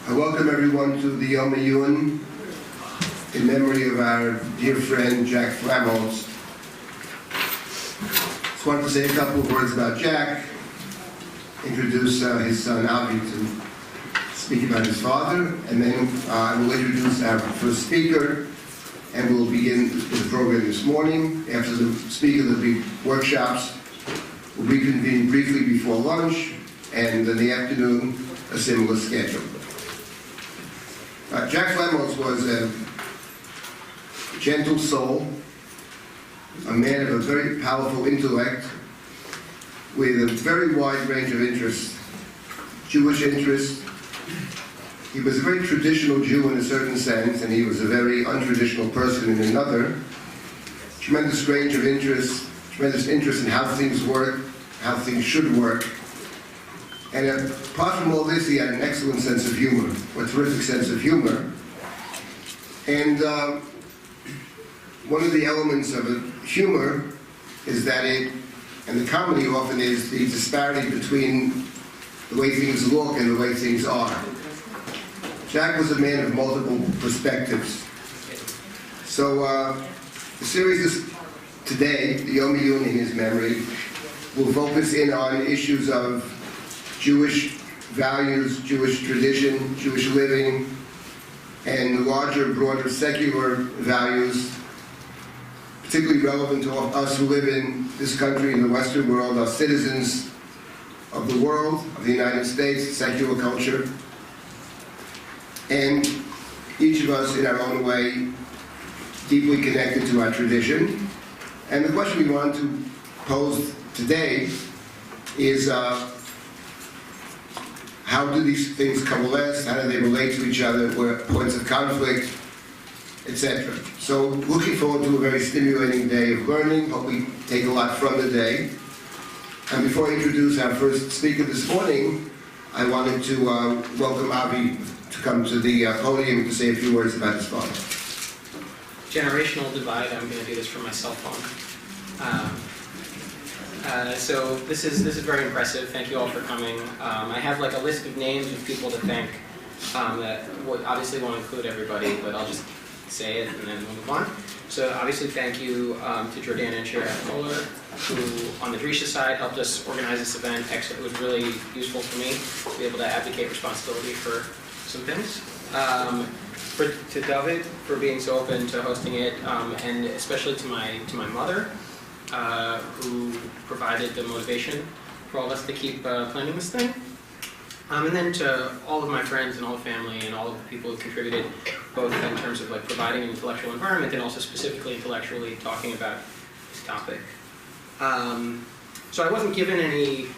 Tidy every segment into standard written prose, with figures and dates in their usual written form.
I welcome everyone to the Yom Iyun in memory of our dear friend Jack Flamholz. Just wanted to say a couple of words about Jack, introduce his son Avi to speak about his father, and then I will introduce our first speaker, and we'll begin with the program this morning. After the speaker, there'll be workshops. We'll reconvene briefly before lunch, and in the afternoon, a similar schedule. Jack Flamholz was a gentle soul, a man of a very powerful intellect, with a very wide range of interests. Jewish interests. He was a very traditional Jew in a certain sense, and he was a very untraditional person in another. Tremendous range of interests, tremendous interest in how things work, how things should work. And apart from all this, he had an excellent sense of humor, a terrific sense of humor. And one of the elements of humor is that and the comedy often is the disparity between the way things look and the way things are. Jack was a man of multiple perspectives. So the series today, the Yom Iyun in his memory, will focus in on issues of Jewish values, Jewish tradition, Jewish living, and larger, broader secular values, particularly relevant to us who live in this country, in the Western world, are citizens of the world, of the United States, secular culture, and each of us, in our own way, deeply connected to our tradition. And the question we want to pose today is, how do these things coalesce? How do they relate to each other? What are points of conflict, etc. So looking forward to a very stimulating day of learning. Hope we take a lot from the day. And before I introduce our first speaker this morning, I wanted to welcome Avi to come to the podium to say a few words about his father. Generational divide. I'm going to do this from my cell phone. So this is very impressive. Thank you all for coming. I have like a list of names of people to thank that obviously won't include everybody, but I'll just say it and then we'll move on. So obviously thank you to Jordan and Jack Flamholz, who on the Drisha side helped us organize this event. It was really useful for me to be able to advocate responsibility for some things. To David for being so open to hosting it, and especially to my mother, who provided the motivation for all of us to keep planning this thing. And then to all of my friends and all the family and all of the people who contributed, both in terms of like providing an intellectual environment and also specifically intellectually talking about this topic. So I wasn't given any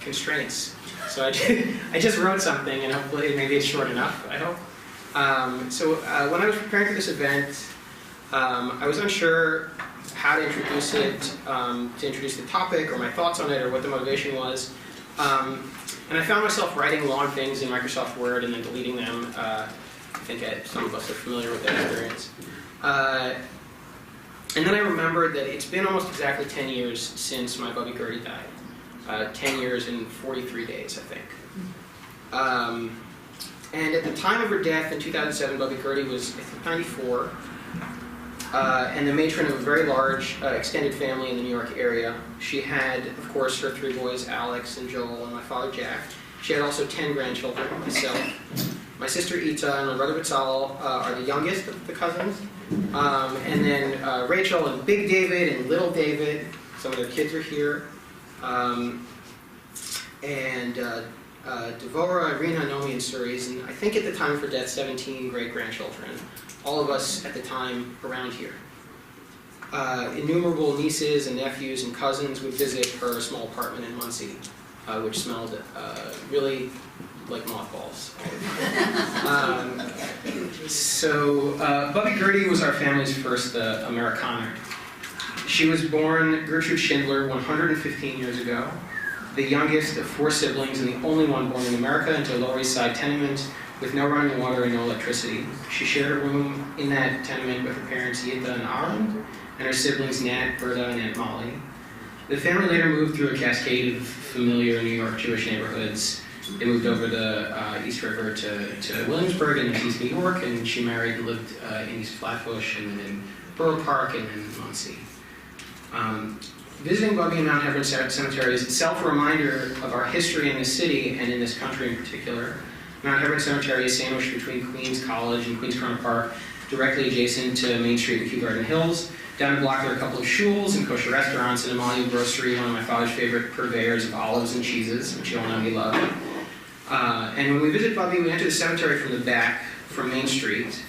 constraints. So I just wrote something, and hopefully maybe it's short enough, I hope. When I was preparing for this event, I was unsure how to introduce it, to introduce the topic or my thoughts on it or what the motivation was. And I found myself writing long things in Microsoft Word and then deleting them. I think some of us are familiar with that experience. And then I remembered that it's been almost exactly 10 years since my Bubby Gertie died. 10 years and 43 days, I think. And at the time of her death in 2007, Bubby Gertie was, I think, 94. And the matron of a very large extended family in the New York area. She had, of course, her 3 boys, Alex and Joel, and my father, Jack. She had also 10 grandchildren, myself. My sister, Ita, and my brother, Batzal, are the youngest of the cousins. And then Rachel and Big David and Little David. Some of their kids are here. And Devorah, Irina, Nomi, and Suris. And I think at the time of her death, 17 great-grandchildren. All of us at the time around here. Innumerable nieces and nephews and cousins would visit her small apartment in Muncie, which smelled really like mothballs. Bubby Gertie was our family's first Amerikaner. She was born Gertrude Schindler 115 years ago, the youngest of 4 siblings and the only one born in America into a Lower East Side tenement with no running water and no electricity. She shared a room in that tenement with her parents Yita and Aaron, and her siblings Nat, Berta, and Aunt Molly. The family later moved through a cascade of familiar New York Jewish neighborhoods They moved over the East River to Williamsburg and then East New York, and she married and lived in East Flatbush and then in Borough Park and then in Muncie. Visiting Bubby and Mount Hebron Cemetery is itself a reminder of our history in this city and in this country in particular. Mount Hebron Cemetery is sandwiched between Queens College and Queens Corner Park, directly adjacent to Main Street and Kew Garden Hills. Down the block there are a couple of shuls and kosher restaurants and Amalia Grocery, one of my father's favorite purveyors of olives and cheeses, which you all know he loved. And when we visit Bubby, we enter the cemetery from the back, from Main Street.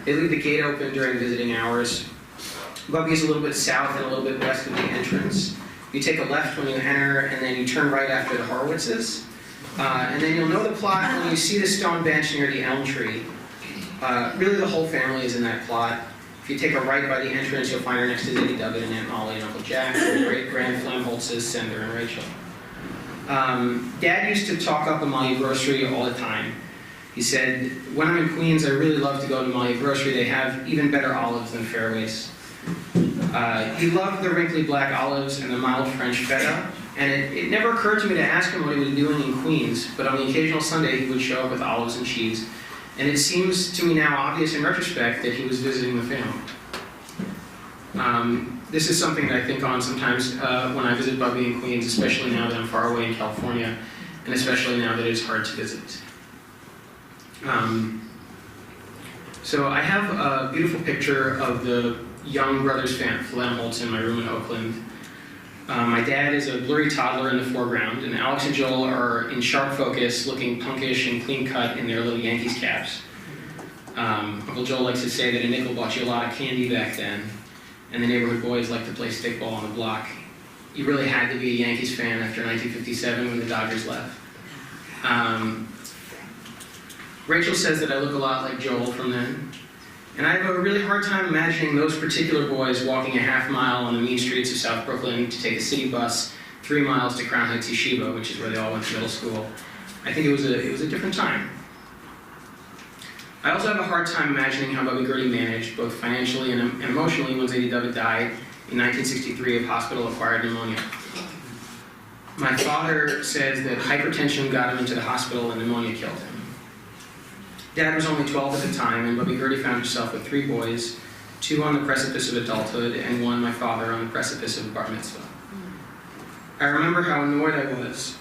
They leave the gate open during visiting hours. Bubby is a little bit south and a little bit west of the entrance. You take a left when you enter, and then you turn right after the Horowitzes. And then you'll know the plot when you see the stone bench near the elm tree. Really, the whole family is in that plot. If you take a right by the entrance, you'll find her next to Ziggy David and Aunt Molly and Uncle Jack, and great-grand Flamholz's, Sender and Rachel. Dad used to talk up Amalia Grocery all the time. He said, when I'm in Queens, I really love to go to Amalia Grocery. They have even better olives than Fairways. He loved the wrinkly black olives and the mild French feta, and it never occurred to me to ask him what he was doing in Queens, but on the occasional Sunday he would show up with olives and cheese, and it seems to me now obvious in retrospect that he was visiting the family. This is something that I think on sometimes when I visit Bubby in Queens, especially now that I'm far away in California, and especially now that it's hard to visit. So I have a beautiful picture of the young brothers Flamholz in my room in Oakland. My dad is a blurry toddler in the foreground, and Alex and Joel are in sharp focus, looking punkish and clean-cut in their little Yankees caps. Uncle Joel likes to say that a nickel bought you a lot of candy back then, and the neighborhood boys liked to play stickball on the block. You really had to be a Yankees fan after 1957 when the Dodgers left. Rachel says that I look a lot like Joel from then. And I have a really hard time imagining those particular boys walking a half mile on the mean streets of South Brooklyn to take a city bus 3 miles to Crown Heights Yeshiva, which is where they all went to middle school. I think it was a different time. I also have a hard time imagining how Bubby Gertie managed, both financially and emotionally, when Zadie David died in 1963 of hospital-acquired pneumonia. My father says that hypertension got him into the hospital and pneumonia killed him. Dad was only 12 at the time, and Bubby Gertie found herself with 3 boys, 2 on the precipice of adulthood, and 1, my father, on the precipice of bar mitzvah. I remember how annoyed I was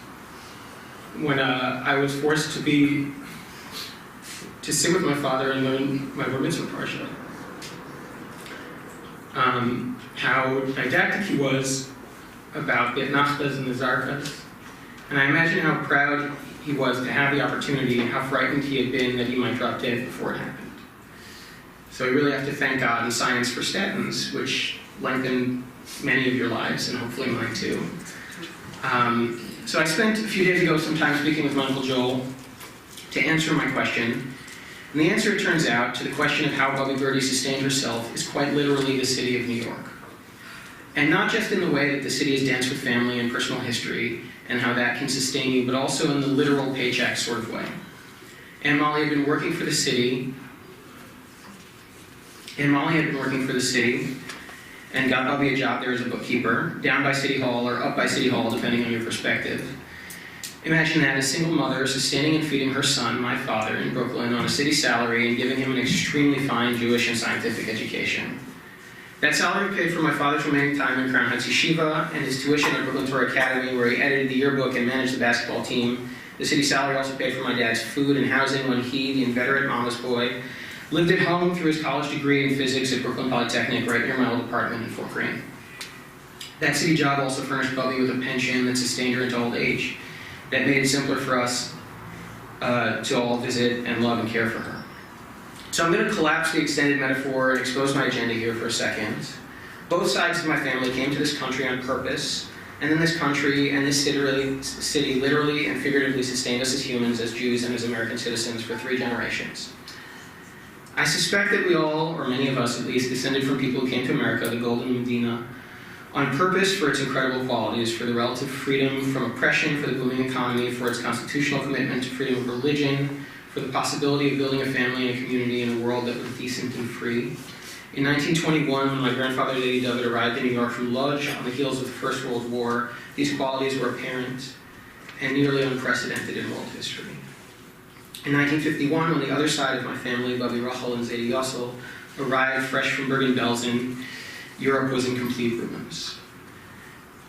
when I was forced to sit with my father and learn my bar mitzvah parsha. How didactic he was about the nachtas and the zarkas, and I imagine how proud he was to have the opportunity and how frightened he had been that he might drop dead before it happened. So we really have to thank God and science for statins, which lengthen many of your lives, and hopefully mine too. So I spent a few days ago some time speaking with my Uncle Joel to answer my question. And the answer, it turns out, to the question of how Bubby Gertie sustained herself is quite literally the city of New York. And not just in the way that the city is dense with family and personal history, and how that can sustain you, but also in the literal paycheck sort of way. And Molly had been working for the city, and got Bubby a job there as a bookkeeper, down by City Hall or up by City Hall, depending on your perspective. Imagine that, a single mother sustaining and feeding her son, my father, in Brooklyn on a city salary and giving him an extremely fine Jewish and scientific education. That salary paid for my father's remaining time in Crown Heights Yeshiva and his tuition at Brooklyn Torah Academy, where he edited the yearbook and managed the basketball team. The city salary also paid for my dad's food and housing when he, the inveterate mama's boy, lived at home through his college degree in physics at Brooklyn Polytechnic, right near my old apartment in Fort Greene. That city job also furnished Bubby with a pension that sustained her into old age. That made it simpler for us to all visit and love and care for her. So I'm going to collapse the extended metaphor and expose my agenda here for a second. Both sides of my family came to this country on purpose, and then this country and this city literally and figuratively sustained us as humans, as Jews, and as American citizens for 3 generations. I suspect that we all, or many of us at least, descended from people who came to America, the Golden Medina, on purpose for its incredible qualities, for the relative freedom from oppression, for the booming economy, for its constitutional commitment to freedom of religion, for the possibility of building a family and a community in a world that was decent and free. In 1921, when my grandfather David arrived in New York from Lodz on the heels of the First World War, these qualities were apparent. and nearly unprecedented in world history. In 1951, when the other side of my family, Babi Rachel and Zaidi Yossel, arrived fresh from Bergen-Belsen, Europe was in complete ruins.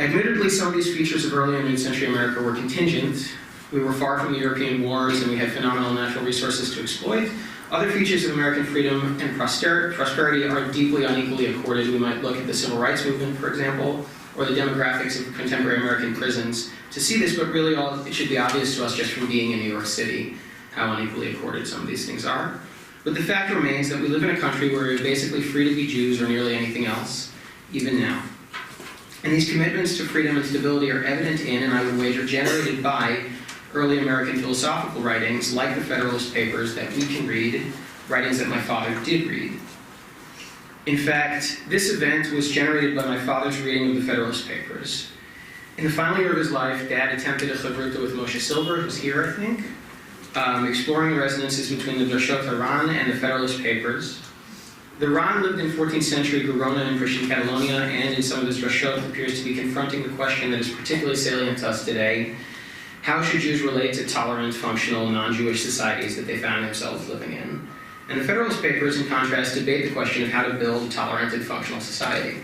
Admittedly, some of these features of early and mid-century America were contingent. We were far from the European wars, and we had phenomenal natural resources to exploit. Other features of American freedom and prosperity are deeply unequally accorded. We might look at the civil rights movement, for example, or the demographics of contemporary American prisons to see this, but really it should be obvious to us just from being in New York City how unequally accorded some of these things are. But the fact remains that we live in a country where we're basically free to be Jews or nearly anything else, even now. And these commitments to freedom and stability are evident in, and I would wager, generated by early American philosophical writings like the Federalist Papers that we can read, writings that my father did read. In fact, this event was generated by my father's reading of the Federalist Papers. In the final year of his life, Dad attempted a chavruta with Moshe Silber, who's here, I think, exploring the resonances between the Drashot HaRan and the Federalist Papers. The Ran lived in 14th century Girona and Christian Catalonia, and in some of his Drashot appears to be confronting the question that is particularly salient to us today: how should Jews relate to tolerant, functional, non-Jewish societies that they found themselves living in? And the Federalist Papers, in contrast, debate the question of how to build a tolerant and functional society.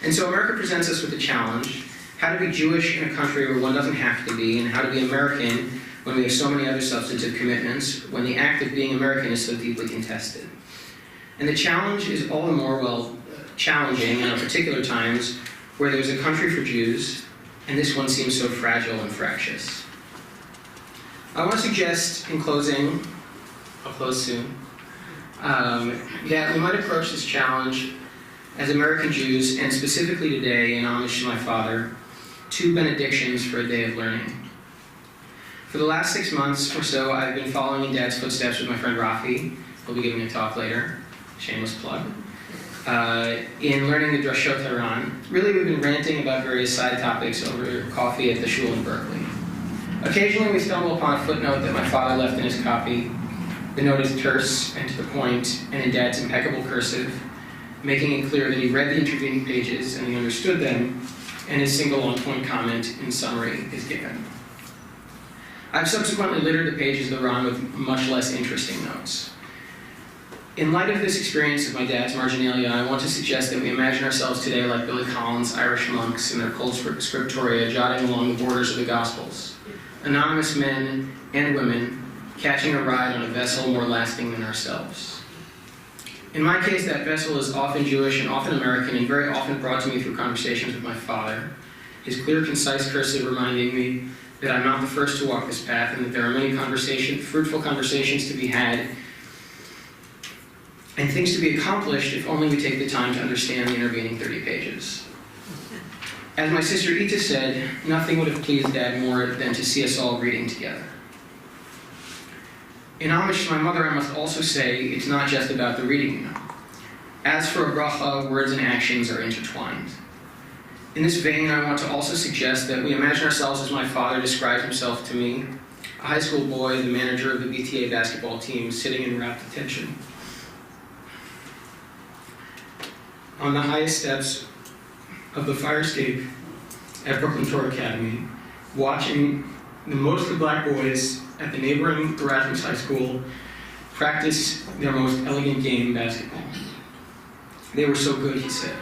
And so America presents us with a challenge: how to be Jewish in a country where one doesn't have to be, and how to be American when we have so many other substantive commitments, when the act of being American is so deeply contested. And the challenge is all the more, challenging in our particular times where there's a country for Jews, and this one seems so fragile and fractious. I want to suggest, in closing, I'll close soon, that we might approach this challenge as American Jews, and specifically today, in homage to my father, 2 benedictions for a day of learning. For the last 6 months or so, I've been following in Dad's footsteps with my friend Rafi. He'll be giving a talk later, shameless plug, in learning the Drashot HaRan. Really, we've been ranting about various side topics over coffee at the shul in Berkeley. Occasionally, we stumble upon a footnote that my father left in his copy. The note is terse and to the point, and in Dad's impeccable cursive, making it clear that he read the intervening pages and he understood them, and his single on-point comment in summary is given. I've subsequently littered the pages of the Ran with much less interesting notes. In light of this experience of my dad's marginalia, I want to suggest that we imagine ourselves today like Billy Collins' Irish monks in their cold scriptoria jotting along the borders of the Gospels. Anonymous men and women catching a ride on a vessel more lasting than ourselves. In my case, that vessel is often Jewish and often American, and very often brought to me through conversations with my father. His clear, concise cursive reminding me that I'm not the first to walk this path, and that there are many fruitful conversations to be had, and things to be accomplished if only we take the time to understand the intervening 30 pages. As my sister Ita said, nothing would have pleased Dad more than to see us all reading together. In homage to my mother, I must also say it's not just about the reading, you know. As for a bracha, words and actions are intertwined. In this vein, I want to also suggest that we imagine ourselves as my father described himself to me, a high school boy, the manager of the BTA basketball team, sitting in rapt attention on the highest steps of the fire escape at Brooklyn Torah Academy, watching the mostly black boys at the neighboring Erasmus High School practice their most elegant game, basketball. They were so good, he said,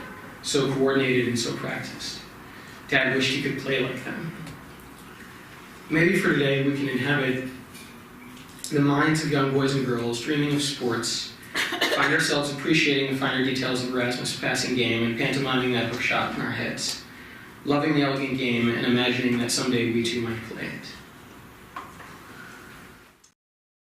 so coordinated and so practiced. Dad wished he could play like them. Maybe for today we can inhabit the minds of young boys and girls dreaming of sports, find ourselves appreciating the finer details of Erasmus' passing game and pantomiming that hook shot in our heads, loving the elegant game and imagining that someday we too might play it.